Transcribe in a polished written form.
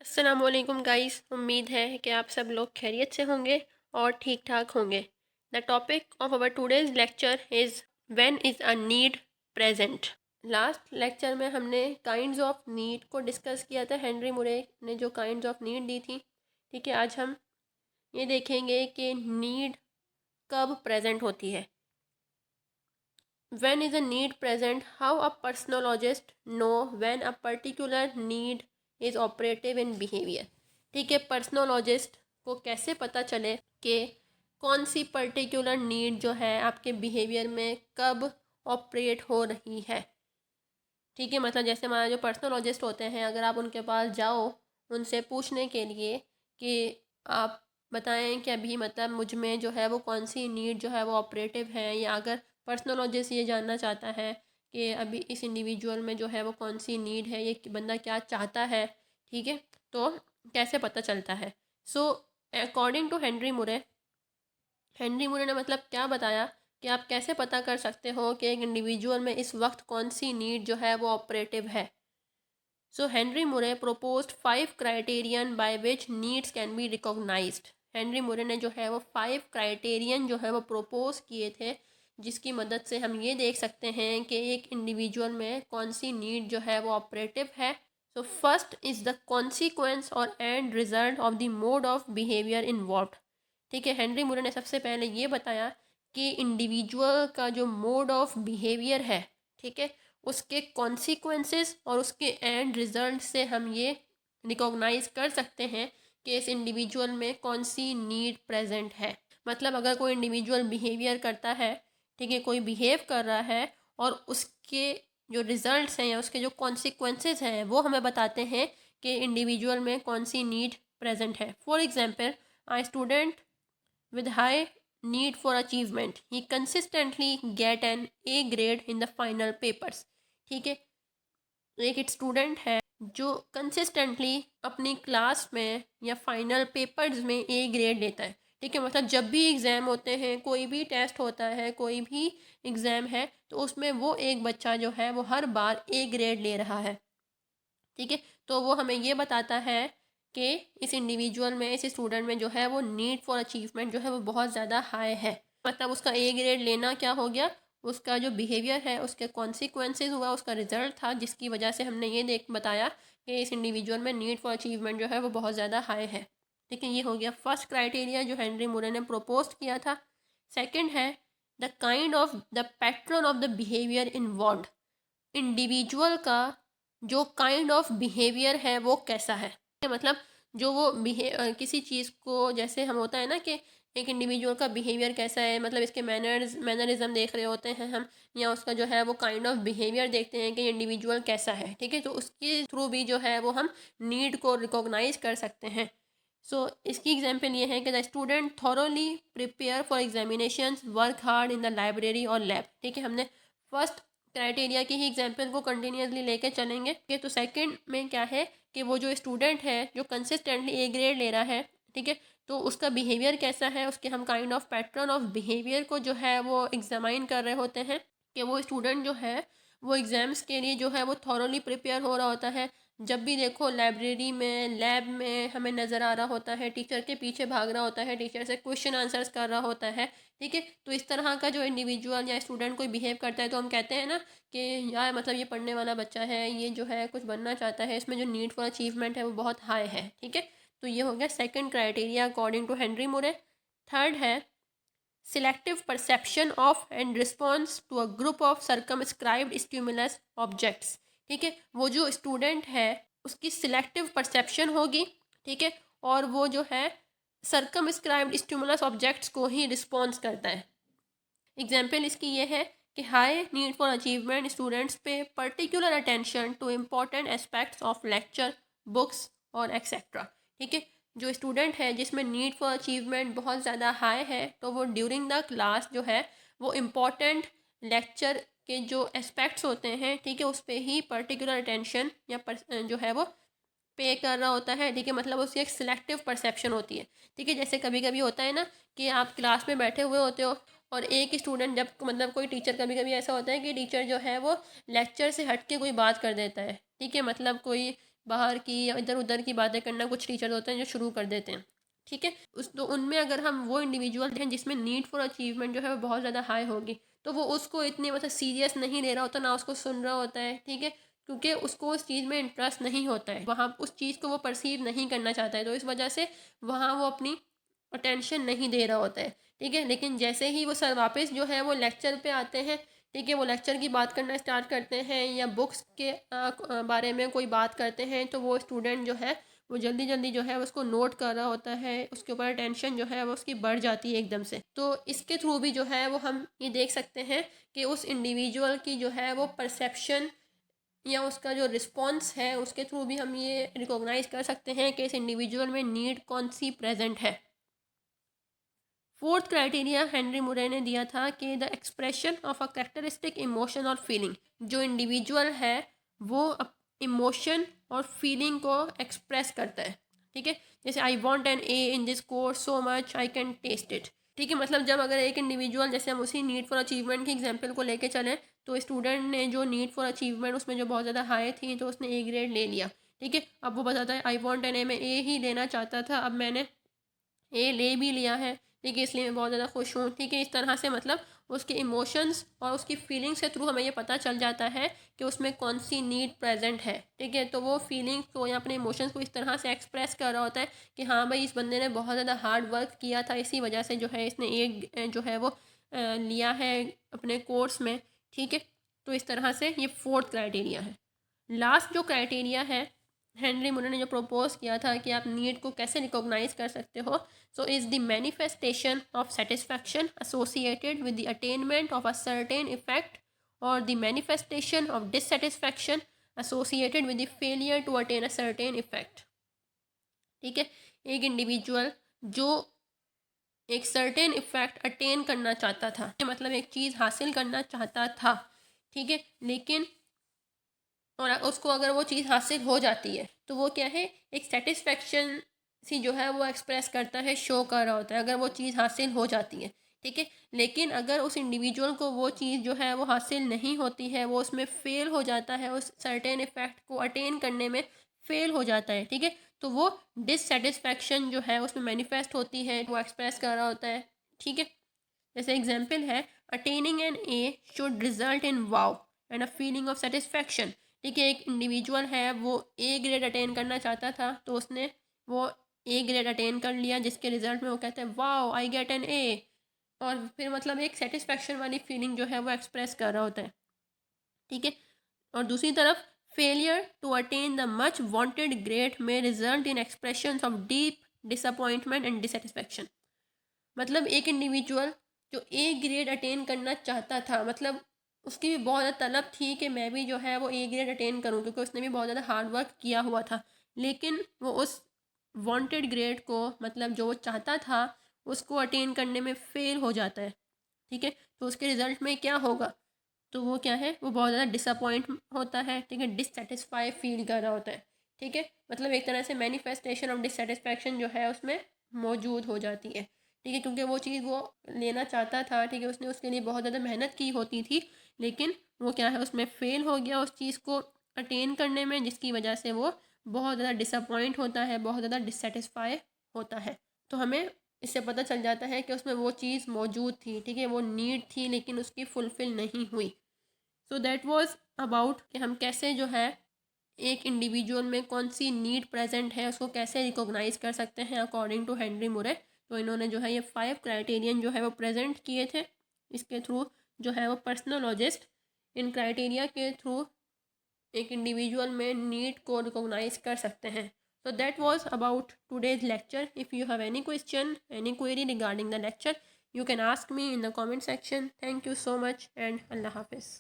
अस्सलामुअलैकुम गाइस, उम्मीद है कि आप सब लोग खैरियत से होंगे और ठीक ठाक होंगे। The topic of our today's lecture is when is a need present. Last lecture में हमने काइंड्स ऑफ नीड को डिस्कस किया था। हेनरी मुरे ने जो काइंड्स ऑफ नीड दी थी, ठीक है। आज हम ये देखेंगे कि नीड कब प्रेजेंट होती है। When is a need present? How a personologist know when a particular need is operative in behavior? ठीक है, पर्सनोलॉजिस्ट को कैसे पता चले कि कौन सी पर्टिकुलर नीड जो है आपके बिहेवियर में कब ऑपरेट हो रही है। ठीक है, मतलब जैसे हमारे जो पर्सनोलॉजिस्ट होते हैं, अगर आप उनके पास जाओ उनसे पूछने के लिए कि आप बताएं कि अभी मतलब मुझ में जो है वो कौन सी नीड जो है वो ऑपरेटिव है, या अगर पर्सनोलॉजिस्ट ये जानना चाहता है कि अभी इस इंडिविजुअल में जो है वो कौन सी नीड है, ये बंदा क्या चाहता है, ठीक है, तो कैसे पता चलता है। So according to Henry Murray ने मतलब क्या बताया कि आप कैसे पता कर सकते हो कि एक इंडिविजुअल में इस वक्त कौन सी नीड जो है वो ऑपरेटिव है। So Henry Murray proposed 5 criterion by which needs can be recognised. Henry Murray ने जो है वो 5 क्राइटेरियन जो है वो प्रोपोज किए थे, जिसकी मदद से हम ये देख सकते हैं कि एक इंडिविजुअल में कौन सी नीड जो है वो ऑपरेटिव है। So first is the consequence और end result of the mode of behaviour involved. ठीक है, हेनरी मुरे ने सबसे पहले ये बताया कि इंडिविजुअल का जो मोड ऑफ बिहेवियर है, ठीक है, उसके कॉन्सिक्वेंसेस और उसके एंड रिजल्ट से हम ये रिकॉग्नाइज कर सकते हैं कि इस इंडिविजुअल में कौन सी नीड प्रेजेंट है। मतलब अगर कोई इंडिविजुअल बिहेवियर करता है, ठीक है, कोई बिहेव कर रहा है, और उसके जो रिजल्ट्स हैं या उसके जो कॉन्सिक्वेंसेस हैं वो हमें बताते हैं कि इंडिविजुअल में कौन सी नीड प्रेजेंट है। For example, I student with high need for achievement, he consistently get an A grade in the final papers। ठीक है, एक स्टूडेंट है जो कंसिस्टेंटली अपनी क्लास में या फाइनल पेपर्स में ए ग्रेड लेता है। ठीक है, मतलब जब भी एग्ज़ाम होते हैं, कोई भी टेस्ट होता है, कोई भी एग्ज़ाम है, तो उसमें वो एक बच्चा जो है वो हर बार ए ग्रेड ले रहा है। ठीक है, तो वो हमें ये बताता है कि इस इंडिविजुअल में, इस स्टूडेंट में जो है वो नीड फॉर अचीवमेंट जो है वो बहुत ज़्यादा हाई है। मतलब उसका ए ग्रेड लेना क्या हो गया, उसका जो बिहेवियर है उसके कॉन्सिक्वेंसेज हुआ, उसका रिजल्ट था, जिसकी वजह से हमने ये बताया कि इस इंडिविजुअल में नीड फॉर अचीवमेंट जो है वो बहुत ज़्यादा हाई है। ठीक है, ये हो गया फर्स्ट क्राइटेरिया जो हेनरी मुरे ने प्रपोज किया था। सेकेंड है the kind of the pattern of the behaviour involve. Individual का जो काइंड ऑफ बिहेवियर है वो कैसा है। मतलब जो वो किसी चीज़ को, जैसे हम होता है ना कि एक इंडिविजुअल का बिहेवियर कैसा है, मतलब इसके मैनरिज्म देख रहे होते हैं हम, या उसका जो है वो काइंड ऑफ बिहेवियर देखते हैं कि इंडिविजुअल कैसा है। ठीक है, तो उसके थ्रू भी जो है वो हम नीड को रिकॉग्नाइज कर सकते हैं। सो इसकी एग्जांपल ये है कि the student thoroughly prepare for examinations, work hard in the library और लैब। ठीक है, हमने फर्स्ट क्राइटेरिया की ही एग्जाम्पल को कंटिन्यूसली लेके चलेंगे। ठीक है, तो सेकंड में क्या है कि वो जो स्टूडेंट है जो कंसिस्टेंटली ए ग्रेड ले रहा है, ठीक है, तो उसका बिहेवियर कैसा है, उसके हम kind of pattern of behaviour को जो है वो एग्जामाइन कर रहे होते हैं कि वो स्टूडेंट जो है वो एग्ज़ाम्स के लिए जो है वो थॉरोली प्रिपेयर हो रहा होता है। जब भी देखो लाइब्रेरी में, लैब में हमें नज़र आ रहा होता है, टीचर के पीछे भाग रहा होता है, टीचर से क्वेश्चन आंसर्स कर रहा होता है। ठीक है, तो इस तरह का जो इंडिविजुअल या स्टूडेंट कोई बिहेव करता है तो हम कहते हैं ना कि यार मतलब ये पढ़ने वाला बच्चा है, ये जो है कुछ बनना चाहता है, इसमें जो नीड फॉर अचीवमेंट है वो बहुत हाई है। ठीक है, तो ये हो गया second criteria according to Henry Murray. Third है selective perception of and response to a group of circumscribed stimulus objects. ठीक है, वो जो स्टूडेंट है उसकी सिलेक्टिव परसेप्शन होगी, ठीक है, और वो जो है सर्कमस्क्राइब्ड स्टिमुलस ऑब्जेक्ट्स को ही रिस्पॉन्स करता है। एग्जाम्पल इसकी ये है कि high need for achievement students pay particular attention to important aspects of lecture, books और एक्सेट्रा। ठीक है, जो स्टूडेंट है जिसमें नीड फॉर अचीवमेंट बहुत ज़्यादा हाई है, तो वो ड्यूरिंग द क्लास जो है वो इम्पॉर्टेंट लेक्चर के जो एस्पेक्ट्स होते हैं, ठीक है, उस पर ही पर्टिकुलर अटेंशन या जो है वो पे कर रहा होता है। ठीक है, मतलब उसकी एक सिलेक्टिव परसेप्शन होती है। ठीक है, जैसे कभी कभी होता है ना कि आप क्लास में बैठे हुए होते हो और एक स्टूडेंट, जब मतलब कोई टीचर, कभी कभी ऐसा होता है कि टीचर जो है वो लेक्चर से हट के कोई बात कर देता है। ठीक है, मतलब कोई बाहर की या इधर उधर की बातें करना कुछ टीचर होते हैं जो शुरू कर देते हैं, ठीक है। उस तो उनमें अगर हम वो इंडिविजुअल हैं जिसमें नीड फॉर अचीवमेंट जो है वो बहुत ज़्यादा हाई होगी, तो वो उसको इतनी मतलब सीरियस नहीं ले रहा होता, ना उसको सुन रहा होता है, ठीक है, क्योंकि उसको उस चीज़ में इंटरेस्ट नहीं होता है, वहाँ उस चीज़ को वो परसीव नहीं करना चाहता है, तो इस वजह से वहाँ वो अपनी अटेंशन नहीं दे रहा होता है, ठीक है। लेकिन जैसे ही वो सर वापस जो है वो लेक्चर पे आते हैं, ठीक है, वो लेक्चर की बात करना स्टार्ट करते हैं या बुक्स के बारे में कोई बात करते हैं, तो वो स्टूडेंट जो है वो जल्दी जल्दी जो है उसको नोट कर रहा होता है, उसके ऊपर टेंशन जो है वो उसकी बढ़ जाती है एकदम से। तो इसके थ्रू भी जो है वो हम ये देख सकते हैं कि उस इंडिविजुअल की जो है वो परसेप्शन या उसका जो रिस्पॉन्स है उसके थ्रू भी हम ये रिकॉग्नाइज कर सकते हैं कि इस इंडिविजुअल में नीड कौन सी प्रेजेंट है। फोर्थ क्राइटेरिया हेनरी मुरे ने दिया था कि the expression of a characteristic emotion और फीलिंग, जो इंडिविजुअल है वो इमोशन और फीलिंग को एक्सप्रेस करता है, ठीक है। जैसे I want an A in this course so much I can taste it, ठीक है। मतलब जब अगर एक इंडिविजुअल, जैसे हम उसी नीड फॉर अचीवमेंट की एग्जांपल को लेके चलें, तो स्टूडेंट ने जो नीड फॉर अचीवमेंट उसमें जो बहुत ज़्यादा हाई थी तो उसने ए ग्रेड ले लिया, ठीक है। अब वो बताता है आई वॉन्ट एन ए, मैं ए ही लेना चाहता था, अब मैंने ए ले भी लिया है, ठीक है, इसलिए मैं बहुत ज़्यादा खुश हूँ, ठीक है। इस तरह से मतलब उसके इमोशंस और उसकी फीलिंग्स के थ्रू हमें ये पता चल जाता है कि उसमें कौन सी नीड प्रेजेंट है, ठीक है। तो वो फीलिंग्स को या अपने इमोशंस को इस तरह से एक्सप्रेस कर रहा होता है कि हाँ भाई, इस बंदे ने बहुत ज़्यादा हार्ड वर्क किया था, इसी वजह से जो है इसने एक जो है वो लिया है अपने कोर्स में, ठीक है। तो इस तरह से ये फोर्थ क्राइटेरिया है। लास्ट जो क्राइटेरिया है हेनरी मुरे ने जो प्रपोज किया था कि आप नीड को कैसे रिकॉग्नाइज कर सकते हो, so is the manifestation of satisfaction associated with the attainment of a certain effect और the manifestation of dissatisfaction associated with the failure to attain a certain effect, ठीक है। एक इंडिविजुअल जो एक सर्टेन इफेक्ट अटेन करना चाहता था, मतलब एक चीज़ हासिल करना चाहता था, ठीक है, लेकिन और उसको अगर वो चीज़ हासिल हो जाती है तो वो क्या है, एक सेटिस्फेक्शन सी जो है वो एक्सप्रेस करता है, शो कर रहा होता है अगर वो चीज़ हासिल हो जाती है, ठीक है। लेकिन अगर उस इंडिविजुअल को वो चीज़ जो है वो हासिल नहीं होती है, वो उसमें फ़ेल हो जाता है, उस सर्टेन इफेक्ट को अटेन करने में फ़ेल हो जाता है, ठीक है, तो वो डिससेटिस्फैक्शन जो है उसमें मैनिफेस्ट होती है, वो एक्सप्रेस कर रहा होता है, ठीक है। जैसे एग्जाम्पल है, attaining an A should result in wow and a feeling of satisfaction, ठीक है। एक इंडिविजुअल है वो ए ग्रेड अटेन करना चाहता था, तो उसने वो ए ग्रेड अटेन कर लिया, जिसके रिजल्ट में वो कहते हैं wow I get an A, और फिर मतलब एक सेटिस्फैक्शन वाली फीलिंग जो है वो एक्सप्रेस कर रहा होता है, ठीक है। और दूसरी तरफ failure to attain the much wanted grade में result in expression of deep disappointment and dissatisfaction. मतलब एक इंडिविजुअल जो ए ग्रेड अटेन करना चाहता था, मतलब उसकी भी बहुत ज़्यादा तलब थी कि मैं भी जो है वो ए ग्रेड अटेन करूं, क्योंकि उसने भी बहुत ज़्यादा हार्ड वर्क किया हुआ था, लेकिन वो उस वांटेड ग्रेड को, मतलब जो वो चाहता था उसको अटेन करने में फ़ेल हो जाता है, ठीक है। तो उसके रिज़ल्ट में क्या होगा, तो वो क्या है, वो बहुत ज़्यादा डिसअपॉइंट होता है, ठीक है, डिससेटिस्फाई फील कर रहा होता है, ठीक है। मतलब एक तरह से मैनिफेस्टेशन ऑफ डिससेटिस्फैक्शन जो है उसमें मौजूद हो जाती है, ठीक है, क्योंकि वो चीज़ वो लेना चाहता था, ठीक है, उसने उसके लिए बहुत ज़्यादा मेहनत की होती थी, लेकिन वो क्या है उसमें फ़ेल हो गया उस चीज़ को अटेन करने में, जिसकी वजह से वो बहुत ज़्यादा डिसअपॉइंट होता है, बहुत ज़्यादा डिससेटिस्फाई होता है। तो हमें इससे पता चल जाता है कि उसमें वो चीज़ मौजूद थी, ठीक है, वो नीड थी लेकिन उसकी फुलफ़िल नहीं हुई। सो दैट वाज अबाउट कि हम कैसे जो है एक इंडिविजुअल में कौन सी नीड प्रेजेंट है उसको कैसे रिकॉग्नाइज कर सकते हैं अकॉर्डिंग टू हेनरी मुरे। तो इन्होंने जो है ये 5 क्राइटेरियन जो है वो प्रेजेंट किए थे, इसके थ्रू जो है वो पर्सनोलॉजिस्ट इन क्राइटेरिया के थ्रू एक इंडिविजुअल में नीड को रिकॉग्नाइज कर सकते हैं। So that was about today's lecture. If you have any question, any query regarding the lecture, you can ask me in the comment section. Thank you so much and Allah Hafiz.